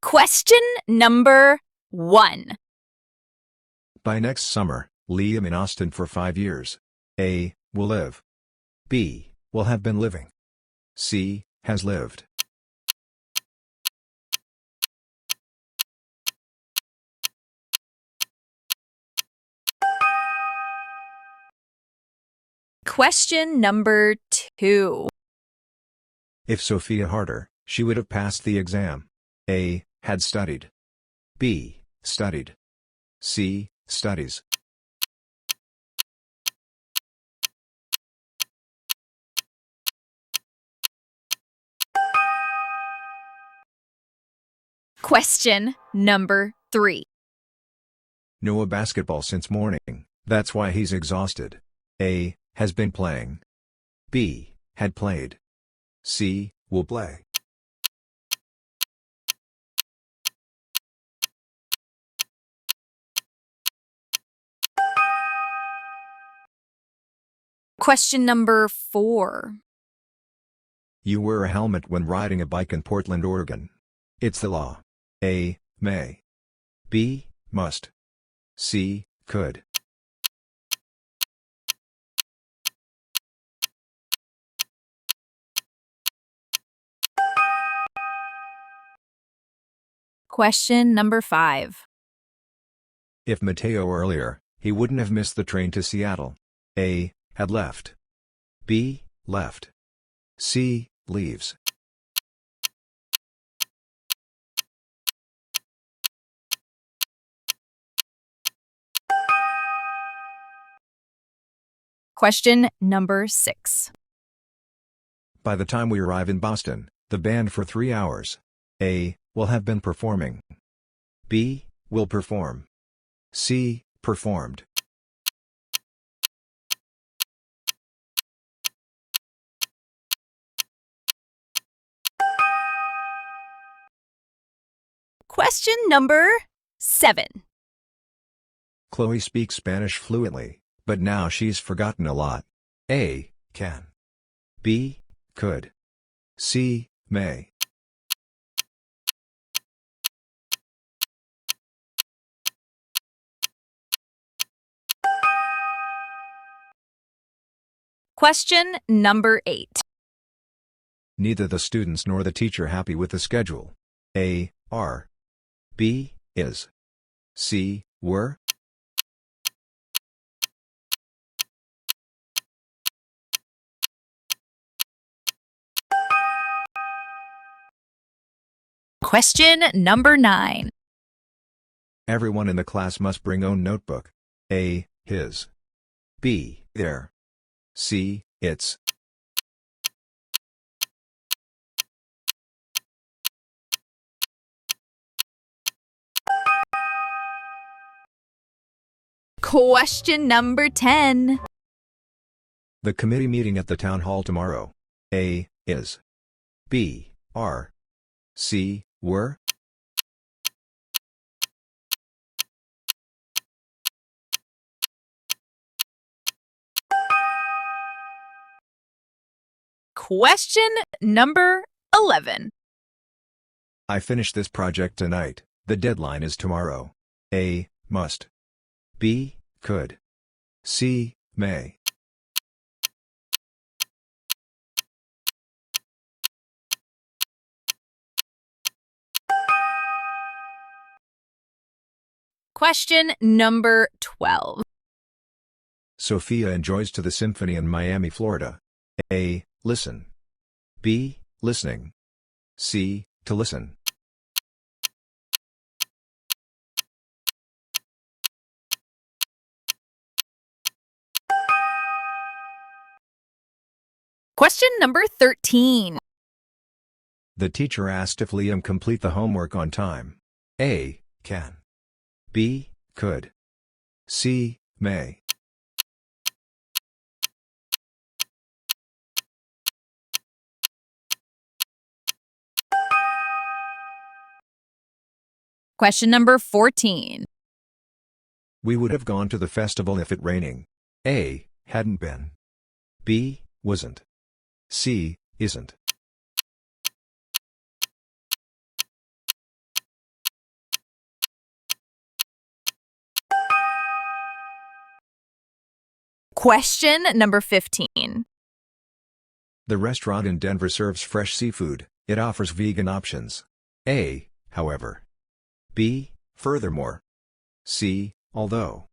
Question number 1. By next summer, Liam in Austin for 5 years. A. Will live. B. Will have been living. C. Has lived. Question number 2. If Sophia harder, she would have passed the exam. A. Had studied. B. Studied. C. Studies. Question number 3. No basketball since morning, that's why he's exhausted. A. Has been playing. B. Had played. C. Will play. Question number 4. You wear a helmet when riding a bike in Portland, Oregon. It's the law. A. May. B. Must. C. Could. Question number 5. If Mateo earlier, he wouldn't have missed the train to Seattle. A. Had left. B. Left. C. Leaves. Question number 6. By the time we arrive in Boston, the band for 3 hours. A. Will have been performing. B. Will perform. C. Performed. Question number 7. Chloe speaks Spanish fluently, but now she's forgotten a lot. A. Can. B. Could. C. May. Question number 8. Neither the students nor the teacher happy with the schedule. A. Are. B. Is. C. Were. Question number 9. Everyone in the class must bring own notebook. A. His. B. Their. C. Its. Question number 10. The committee meeting at the town hall tomorrow. A. Is. B. Are. C. Were. Question number 11. I finished this project tonight. The deadline is tomorrow. A. Must. B. Could. C. May. Question number 12. Sophia enjoys to the symphony in Miami, Florida. A. Listen. B. Listening. C. To listen. Question number 13. The teacher asked if Liam complete the homework on time. A. Can. B. Could. C. May. Question number 14. We would have gone to the festival if it raining. A. Hadn't been. B. Wasn't. C. Isn't. Question number 15. The restaurant in Denver serves fresh seafood. It offers vegan options. A, however. B, furthermore. C, although.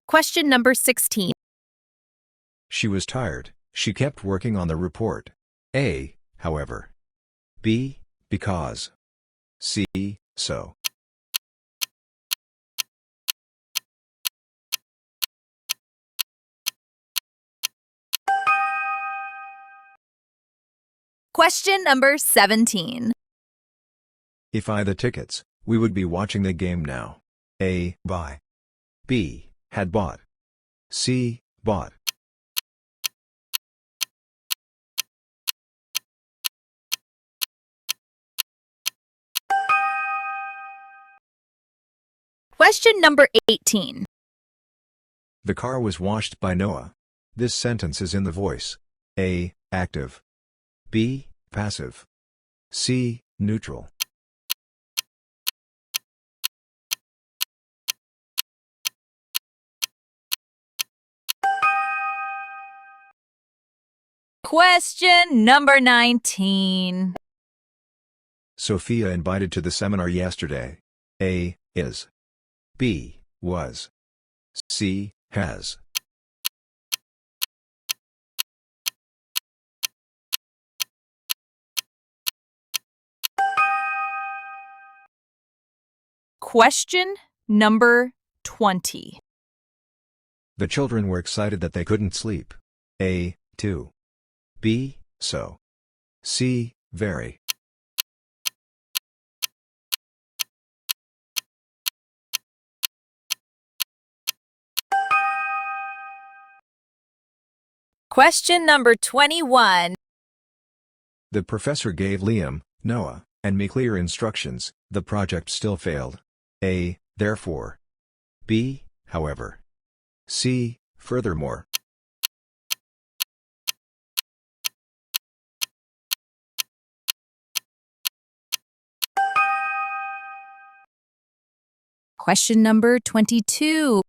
Question number 16. She was tired. She kept working on the report. A, however. B, because. C, so. Question number 17. If I had the tickets, we would be watching the game now. A, buy. B, had bought. C, bought. Question number 18. The car was washed by Noah. This sentence is in the voice. A, active. B, passive. C, neutral. Question number 19. Sophia invited to the seminar yesterday. A, is. B, was. C, has. Question number 20. The children were excited that they couldn't sleep. A, too. B, so. C, very. Question number 21. The professor gave Liam, Noah, and me clear instructions. The project still failed. A, therefore. B, however. C, furthermore. Question number 22.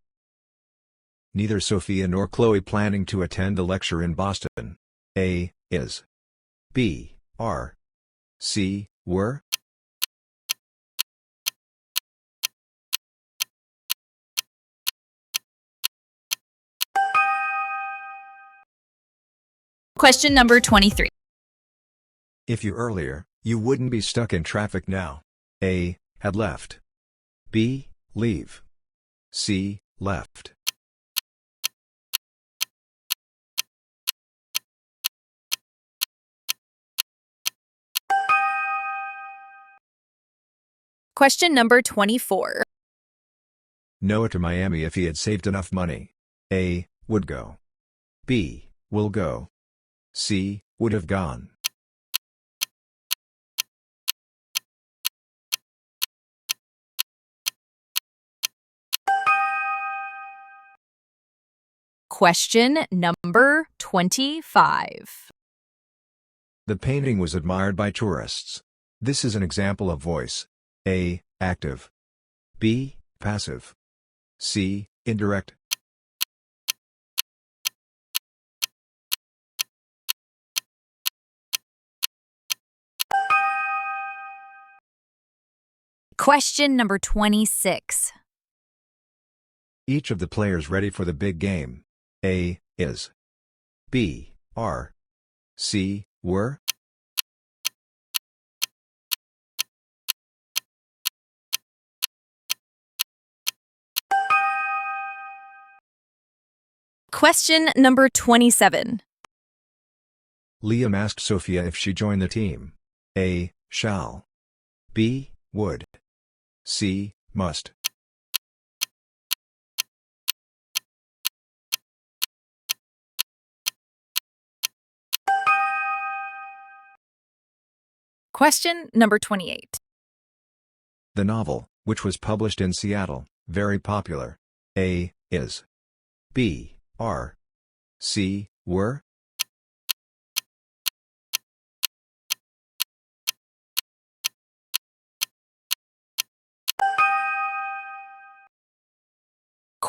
Neither Sophia nor Chloe planning to attend the lecture in Boston. A, is. B, are. C, were. Question number 23. If you earlier, you wouldn't be stuck in traffic now. A, had left. B, leave. C, left. Question number 24. Noah to Miami if he had saved enough money. A, would go. B, will go. C, would have gone. Question number 25. The painting was admired by tourists. This is an example of voice. A, active. B, passive. C, indirect. Question number 26. Each of the players ready for the big game. A, is. B, are. C, were. Question number 27. Liam asked Sophia if she joined the team. A, shall. B, would. C, must. Question number 28. The novel, which was published in Seattle, very popular. A, is. B, are. C, were.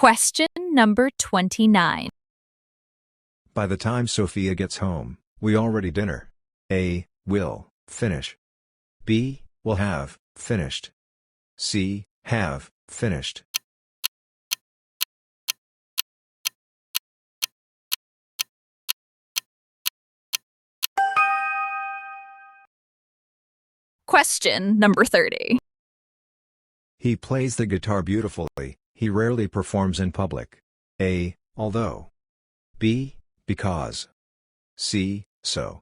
Question number 29. By the time Sophia gets home, we already dinner. A. Will finish. B. Will have finished. C. Have finished. Question number 30. He plays the guitar beautifully, he rarely performs in public. A. Although. B. Because. C. So.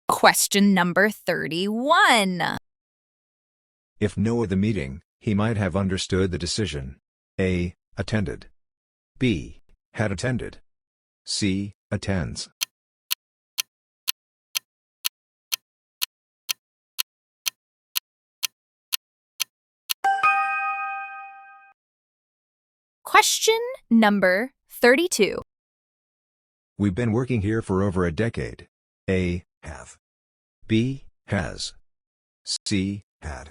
Question number 31. If Noah the meeting, he might have understood the decision. A. Attended. B. Had attended. C. Attends. Question number 32. We've been working here for over a decade. A. Have. B. Has. C. Had.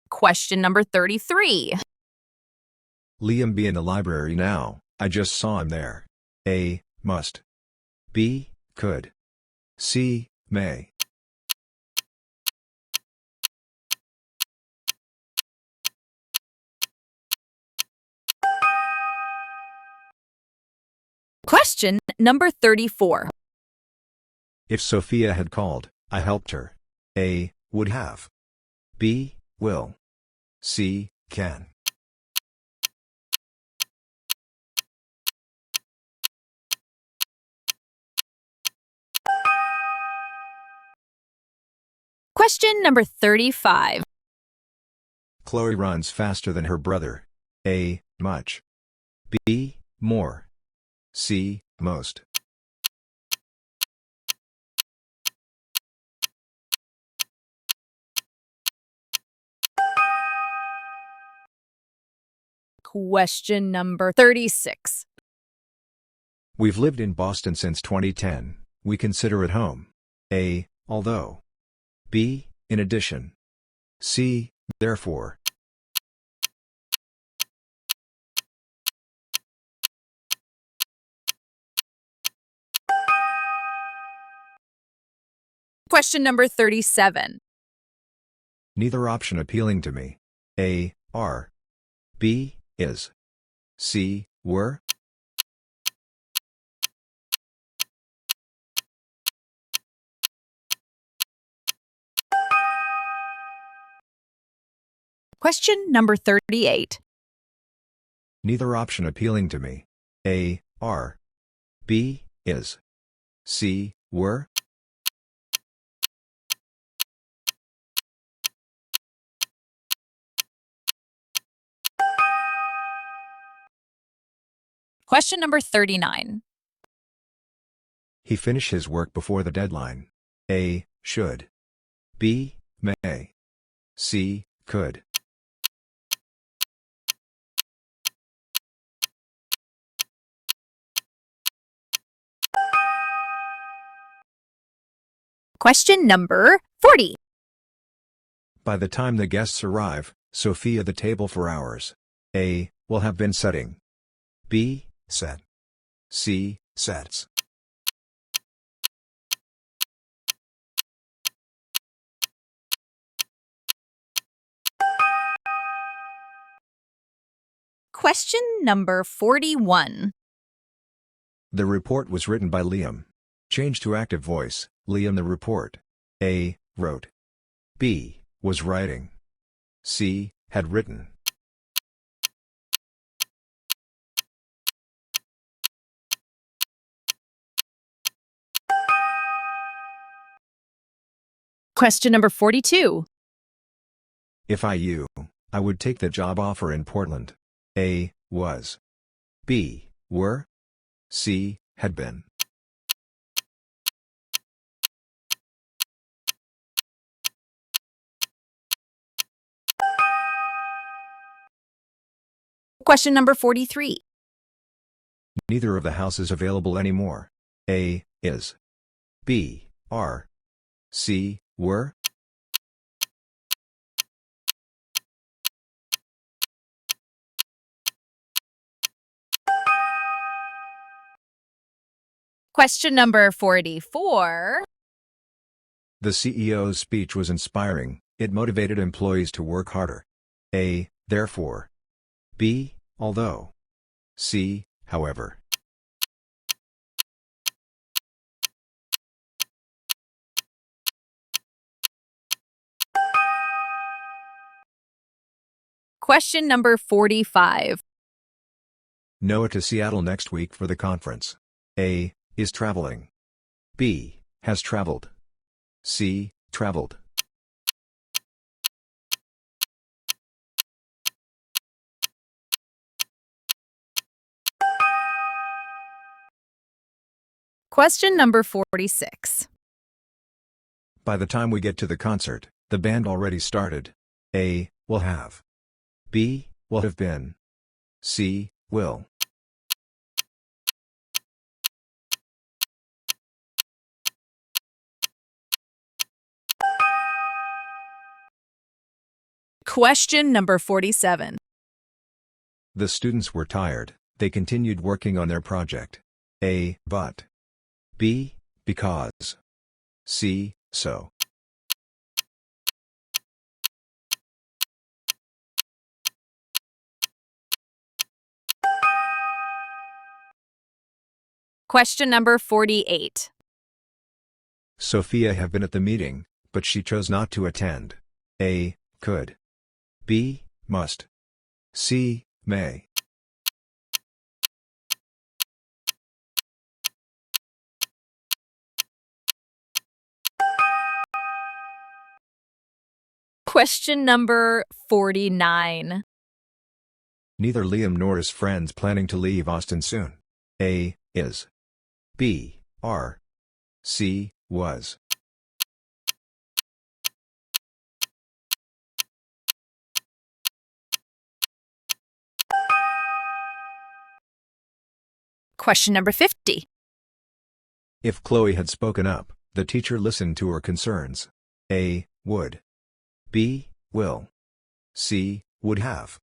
Question number 33. Liam be in the library now, I just saw him there. A. Must. B. Could. C. May. Question number 34. If Sophia had called, I helped her. A. Would have. B. Will. C. Can. Question number 35. Chloe runs faster than her brother. A. Much. B. More. C. Most. Question number 36. We've lived in Boston since 2010. We consider it home. A. Although. B. In addition. C. Therefore. Question number 37. Neither option appealing to me. A. Are. B. Is. C. Were. Question number 38. Neither option appealing to me. A. Are. B. Is. C. Were. Question number 39. He finished his work before the deadline. A. Should. B. May. C. Could. Question number 40. By the time the guests arrive, Sophia the table for hours. A. Will have been setting. B. Set. C. Sets. Question number 41. The report was written by Liam. Change to active voice. Liam the report. A. Wrote. B. Was writing. C. Had written. Question number 42. If I would take the job offer in Portland. A. Was. B. Were. C. Had been. Question number 43. Neither of the houses available anymore. A, is. B, are. C, were. Question number 44. The CEO's speech was inspiring, it motivated employees to work harder. A, therefore. B, although. C, however. Question number 45. Noah to Seattle next week for the conference. A, is traveling. B, has traveled. C, traveled. Question number 46. By the time we get to the concert, the band already started. A, will have. B, will have been. C, will. Question number 47. The students were tired, they continued working on their project. A, but. B, because. C, so. Question number 48. Sophia have been at the meeting, but she chose not to attend. A, could. B, must. C, may. Question number 49. Neither Liam nor his friends planning to leave Austin soon. A, is. B, are. C, was. Question number 50. If Chloe had spoken up, the teacher listened to her concerns. A, would. B, will. C, would have.